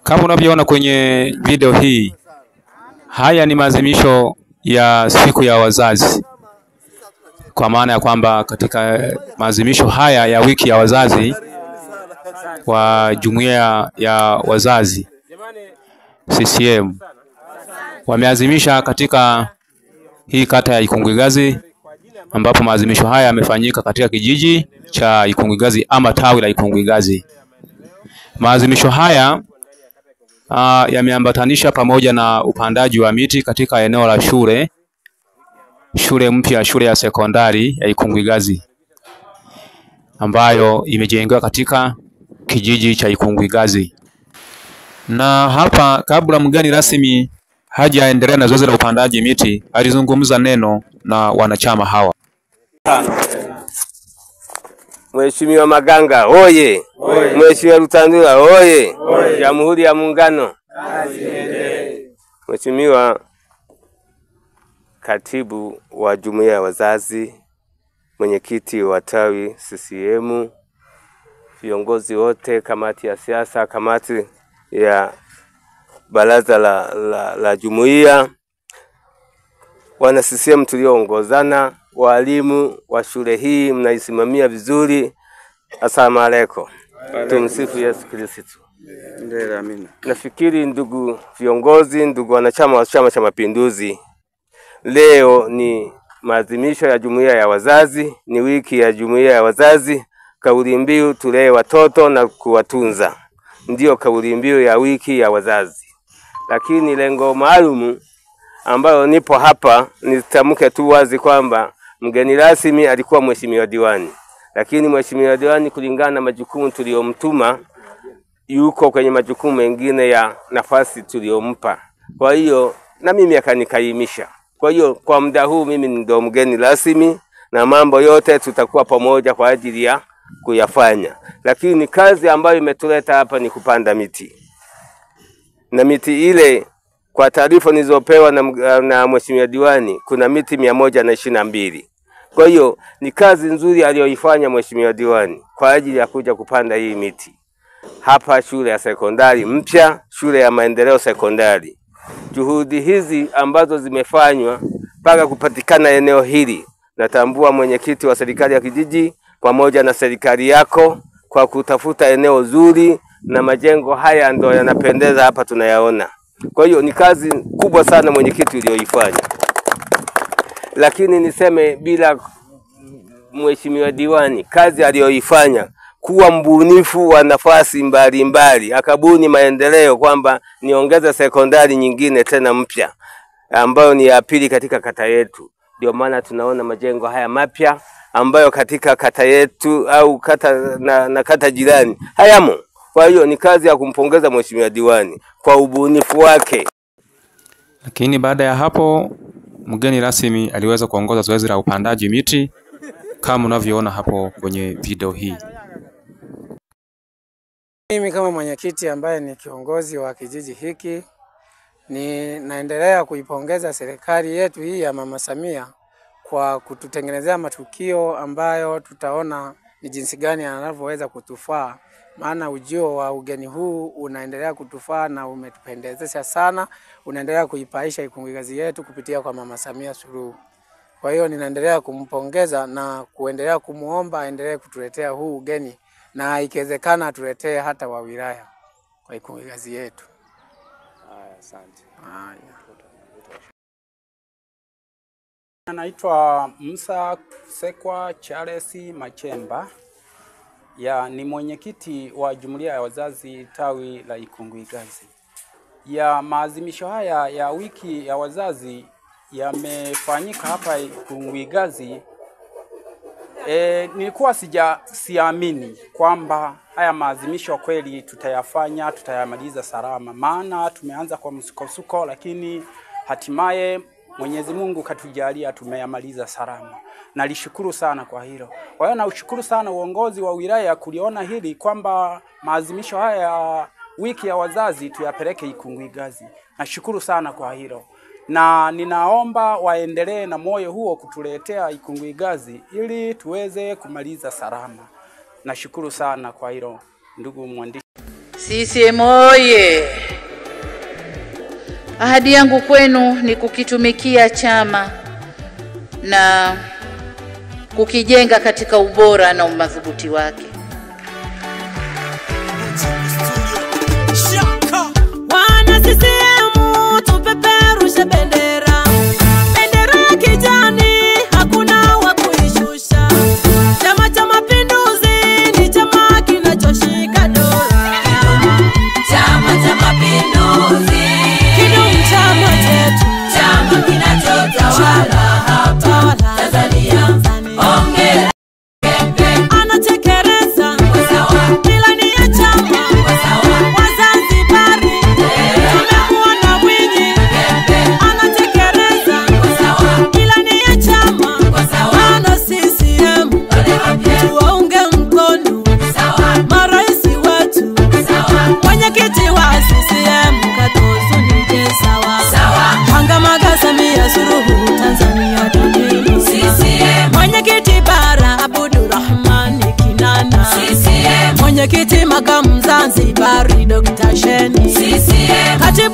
Kama unavyoona kwenye video hii, haya ni maadhimisho ya siku ya wazazi. Kwa maana ya kwamba katika maadhimisho haya ya wiki ya wazazi wa jumuiya ya wazazi CCM wameadhimisha katika hii kata ya Ikungigazi, ambapo maadhimisho haya yamefanyika katika kijiji cha Ikungigazi ama tawi la Ikungigazi. Maadhimisho haya yameambatanisha pamoja na upandaji wa miti katika eneo la shule mpya, shule ya sekondari ya Ikungigazi ambayo imejengewa katika kijiji cha Ikungigazi. Na hapa kabla mgeni rasmi hajaendelea na zoezi la upandaji miti, alizungumza neno na wanachama hawa. Mheshimiwa Maganga oye, Mheshimiwa Rutandura oye, Jamhuri ya Muungano. Mheshimiwa Katibu wa Jumuiya ya Wazazi, mwenyekiti wa tawi CCM, viongozi wote, kamati ya siasa, kamati ya baraza la jumuiya, wana CCM tulioongozana, walimu wa shule hii mnaisimamia vizuri. Asalamu alaykum. Tumsifu Yesu Kristo. Ndiyo, amina. Nafikiri ndugu viongozi, ndugu wanachama wa Chama cha Mapinduzi, leo ni maadhimisho ya jumuiya ya wazazi, ni wiki ya jumuiya ya wazazi. Kauli mbiu tulee watoto na kuwatunza ndio kauli mbiu ya wiki ya wazazi. Lakini lengo maalum ambayo nipo hapa, nitamke tu wazi kwamba mgeni rasmi alikuwa mheshimiwa diwani. Lakini mheshimiwa diwani kulingana na majukumu tuliyomtuma, yuko kwenye majukumu mengine ya nafasi tuliyompa. Kwa hiyo na mimi akanikaimisha. Kwa hiyo kwa muda huu mimi ndio mgeni rasmi na mambo yote tutakuwa pamoja kwa ajili ya kuyafanya. Lakini kazi ambayo imetuleta hapa ni kupanda miti. Na miti ile kwa taarifa nilizopewa na mheshimiwa diwani, kuna miti 122. Kwa hiyo ni kazi nzuri aliyoifanya mheshimiwa diwani kwa ajili ya kuja kupanda hii miti. Hapa shule ya sekondari mpya, shule ya maendeleo sekondari. Juhudi hizi ambazo zimefanywa mpaka kupatikana eneo hili, natambua mwenyekiti wa serikali ya kijiji pamoja na serikali yako kwa kutafuta eneo zuri, na majengo haya ndio yanapendeza hapa tunayaona. Kwa hiyo ni kazi kubwa sana mwenyekiti uliyoifanya. Lakini niseme bila mheshimiwa diwani, kazi aliyoifanya kuwa mbunifu wa nafasi mbalimbali, akabuni maendeleo kwamba niongeze sekondari nyingine tena mpya ambayo ni ya pili katika kata yetu. Ndio maana tunaona majengo haya mapya ambayo katika kata yetu au kata na kata jirani hayamo. Kwa hiyo ni kazi ya kumpongeza mheshimiwa diwani kwa ubunifu wake. Lakini baada ya hapo mgeni rasmi aliweza kuongoza zoezi la upandaji miti kama unavyoona hapo kwenye video hii. Mimi kama mwenyekiti ambaye ni kiongozi wa kijiji hiki, naendelea kuipongeza serikali yetu hii ya Mama Samia kwa kututengenezea matukio ambayo tutaona ni jinsi gani anavyoweza kutufaa. Maana ujio wa ugeni huu unaendelea kutufaa na umetupendezesha sana, unaendelea kuipaisha Ikungigazi yetu kupitia kwa Mama Samia Suluhu. Kwa hiyo ninaendelea kumpongeza na kuendelea kumuomba aendelee kutuletea huu ugeni, na ikiwezekana atuletee hata wa wilaya kwa Ikungigazi yetu. Asante. Naitwa Musa Sekwa Charles Machemba. Ni mwenyekiti wa jumuiya ya wazazi tawi la Ikungigazi. Maadhimisho haya ya wiki ya wazazi yamefanyika hapa Ikungigazi. Nilikuwa siamini kwamba haya maadhimisho kweli tutayamaliza salama. Maana tumeanza kwa msukosuko, lakini hatimaye Mwenyezi Mungu katujalia tumeyamaliza salama. Nalishukuru sana kwa hilo. Kwa hiyo naushukuru sana uongozi wa wilaya kuliona hili kwamba maadhimisho haya ya wiki ya wazazi tuyapeleke Ikungigazi. Nashukuru sana kwa hilo. Na ninaomba waendelee na moyo huo kutuletea Ikungigazi ili tuweze kumaliza salama. Nashukuru sana kwa hilo ndugu mwandishi. CCM oye! Ahadi yangu kwenu ni kukitumikia chama na kukijenga katika ubora na umadhubuti wake. Wana CCM tupeperushe bendera, bendera ya kijani hakuna wa kuishusha. Chama cha Mapinduzi ni chama kinachoshika dola. Chama cha Mapinduzi kidumu chama chetu, chama kinachotawala hapa Tanzania. Hongera anatekeleza ilani ya chama. Wazanzibari tumekuona Mwinyi anatekeleza ilani ya chama. Wana CCM tuwaunge mkono marais wetu. Mwenyekiti wa CCM Katozo nije sawa. Pangamaga Samia Suluhu Tanzania duniani. CCM mwenyekiti bara Abdurrahman Kinana. CCM mwenyekiti makamu Zanzibar Dr. Sheni. CCM katibu